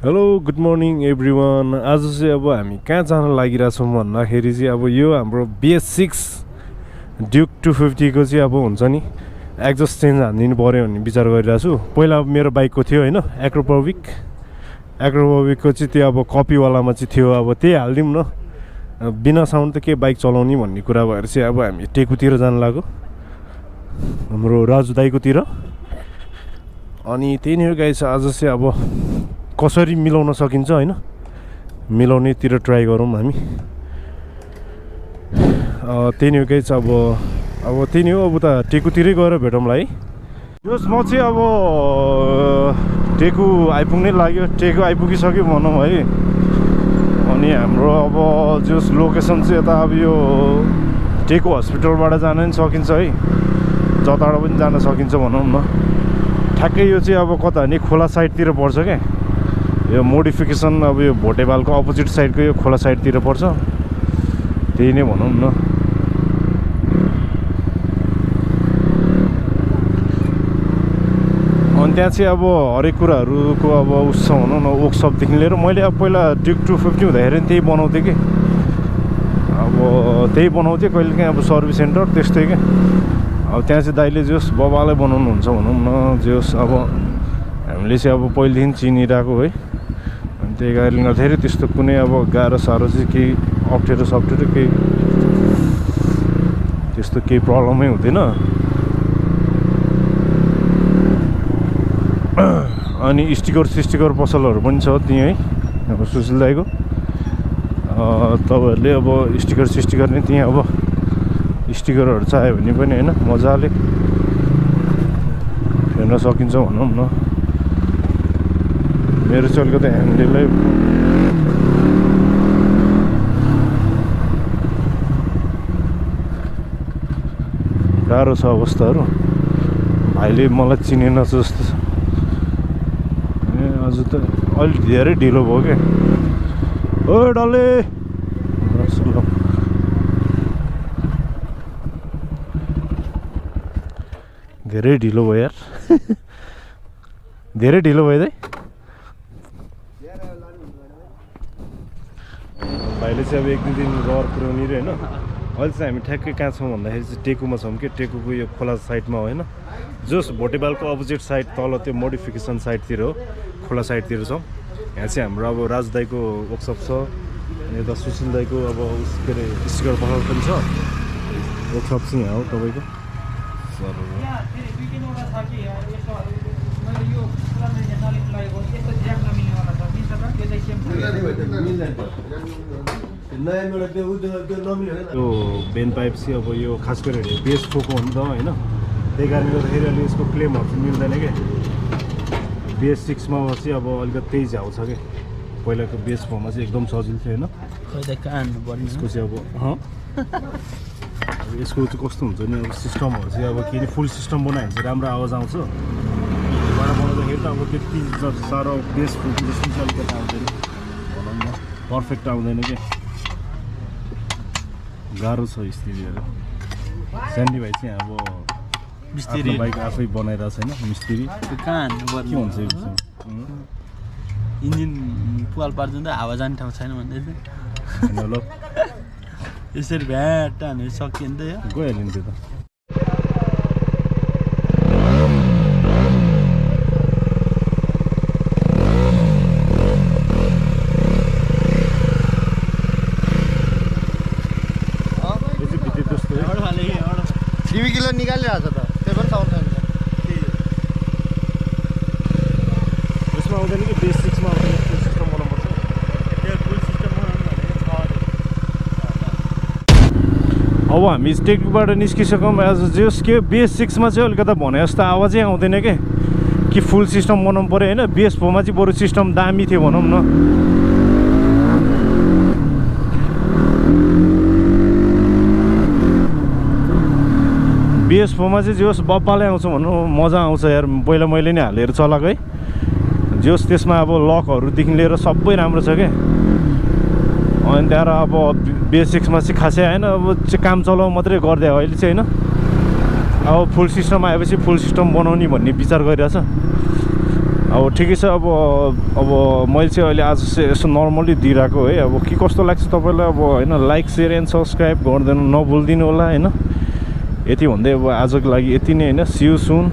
Hello good morning everyone. आज चाहिँ अब हामी कहाँ जान लागिरहेछौँ भन्दाखेरि चाहिँ अब यो हाम्रो BS6 ड्युक 250 को चाहिँ अब हुन्छ नि एक्जस्ट चेन्ज हानिदिनु पऱ्यो भन्ने विचार गरिरहेको छु। पहिला अब मेरो बाइकको थियो होइन akrapovic को चाहिँ त्यो अब कपीवालामा चाहिँ थियो। अब त्यही हालिदिउँ न, बिना साउन्ड त के बाइक चलाउने भन्ने कुरा भएर चाहिँ अब हामी टेकुतिर जान लाग्यो, हाम्रो राजु दाइकोतिर। अनि त्यही नै हो गाइस, आज चाहिँ अब कसरी मिलाउन सकिन्छ होइन, मिलाउनेतिर ट्राई गरौँ हामी। त्यही नै हो गाइस, अब त्यही नै हो। अब त टेकुतिरै गएर भेटौँला है। जस म चाहिँ अब टेकु आइपुग्नै लाग्यो, टेकु आइपुगिसक्यो भनौँ है। अनि हाम्रो अब जस लोकेसन चाहिँ यता अब यो टेकु हस्पिटलबाट जान पनि सकिन्छ है, जताबाट पनि जान सकिन्छ भनौँ न। ठ्याक्कै यो चाहिँ अब कता नि खोला साइडतिर पर्छ क्या, यो मोडिफिकेसन अब यो भोटेपालको अपोजिट साइडको यो खोला साइडतिर पर्छ, त्यही नै भनौँ न। अनि त्यहाँ चाहिँ अब हरेक कुराहरूको अब उस छ भनौँ न, वर्कसपदेखि लिएर मैले अब पहिला ड्युक 250 हुँदाखेरि त्यही बनाउँथेँ कि, अब त्यही बनाउँथेँ कहिलेकाहीँ अब सर्भिस सेन्टर त्यस्तै क्या। अब त्यहाँ चाहिँ दाइले जोस् बबाले बनाउनुहुन्छ भनौँ न, जोस् अब हामीले चाहिँ अब पहिलेदेखि चिनिरहेको है। अनि त्यही कारणले गर्दाखेरि त्यस्तो कुनै अब गाह्रो साह्रो चाहिँ केही अप्ठ्यारो सप्ठ्यारो केही त्यस्तो केही प्रब्लमै हुँदैन। अनि स्टिकर पसलहरू पनि छ त्यहीँ है, अब सुशील दाइको। तपाईँहरूले अब स्टिकर नै त्यहाँ अब स्टिकरहरू चाहियो भने पनि होइन मजाले हेर्न सकिन्छ भनौँ न। मेरो चाहिँ अलिकति ह्यान्डललाई गाह्रो छ अवस्थाहरू, भाइले मलाई चिनेन जस्तो छ। आज त अलिक धेरै ढिलो भयो क्या। ओ डल्ले धेरै ढिलो भयो यार धेरै ढिलो भयो है। भाइले चाहिँ अब एक दुई दिन रहर पुऱ्याउने रे होइन। अहिले चाहिँ हामी ठ्याक्कै कहाँ छौँ भन्दाखेरि चाहिँ टेकुमा छौँ कि, टेकुको यो खोला साइडमा होइन, जोस भोटेपालको अपोजिट साइड तल त्यो मोडिफिकेसन साइडतिर हो, खोला साइडतिर छौँ। यहाँ चाहिँ हाम्रो अब राज दाइको वर्कसप छ, यता सुशील दाइको अब के अरे स्टिकर पसल पनि छ। वर्कसप चाहिँ यहाँ हो तपाईँको। यो बेन पाइप चाहिँ अब यो खास गरेर BS4 को हो नि त होइन, त्यही कारणले गर्दाखेरि अहिले यसको क्लेमहरू चाहिँ मिल्दैन क्या। BS6 मा चाहिँ अब अलिकति तेज आउँछ क्या, पहिलाको BS4 मा चाहिँ एकदम सजिलो थियो होइन। यसको चाहिँ अब यसको चाहिँ कस्तो हुन्छ नि, अब सिस्टमहरू चाहिँ अब के अरे फुल सिस्टम बनायो भने चाहिँ राम्रो आवाज आउँछ। बाट बनाउँदाखेरि त अब त्यति साह्रो BS4 जस्तो चाहिँ अलिकति आउँदैन भनौँ न, पर्फेक्ट आउँदैन क्या, गाह्रो छ स्थितिहरू। स्यान्डी भाइ चाहिँ अब मिस्त्री बाइक आफै बनाइरहेको छैन, मिस्त्री कहाँ के हुन्छ इन्जिन पुवाल पार्छ त हावा जाने ठाउँ छैन भन्दै थियो। ल यसरी भ्याट हानेर सकियो नि त यो गइहाल्यो नि त्यो त। किलो निकालिरहेको छ त, त्यो पनि साउन्ड छैन। यसमा आउँदैन कि BS6 मा आउँदैन, फुल सिस्टम बनाउनुपर्छ। त्यो फुल सिस्टम बनाउनु भने अब हामी टेकबाट निस्किसक्यौँ। आज जस के BS6 मा चाहिँ अलिकति भने जस्तो आवाजै आउँदैन कि फुल सिस्टम बनाउनु पऱ्यो होइन। BS4 मा चाहिँ बरु सिस्टम दामी थियो भनौँ न। BS4 मा चाहिँ जोस् बब्बाले आउँछ भनौँ, मजा आउँछ यार। पहिला मैले नै हालेर चलाएको है, जोस् त्यसमा अब लकहरूदेखि लिएर सबै राम्रो छ क्या। अनि त्यहाँ अब BS6 मा चाहिँ खासै आएन, अब चाहिँ काम चलाउ मात्रै गरिदियो अहिले चाहिँ होइन। अब फुल सिस्टम आएपछि फुल सिस्टम बनाउने भन्ने विचार गरिरहेछ। अब ठिकै छ अब मैले चाहिँ अहिले आज चाहिँ यसो नर्मली दिइरहेको है अब के कस्तो लाग्छ तपाईँलाई अब होइन लाइक सेयर एन्ड सब्सक्राइब गरिदिनु नभुलिदिनु होला होइन यति भन्दै अब आजको लागि यति नै होइन सी यू सुन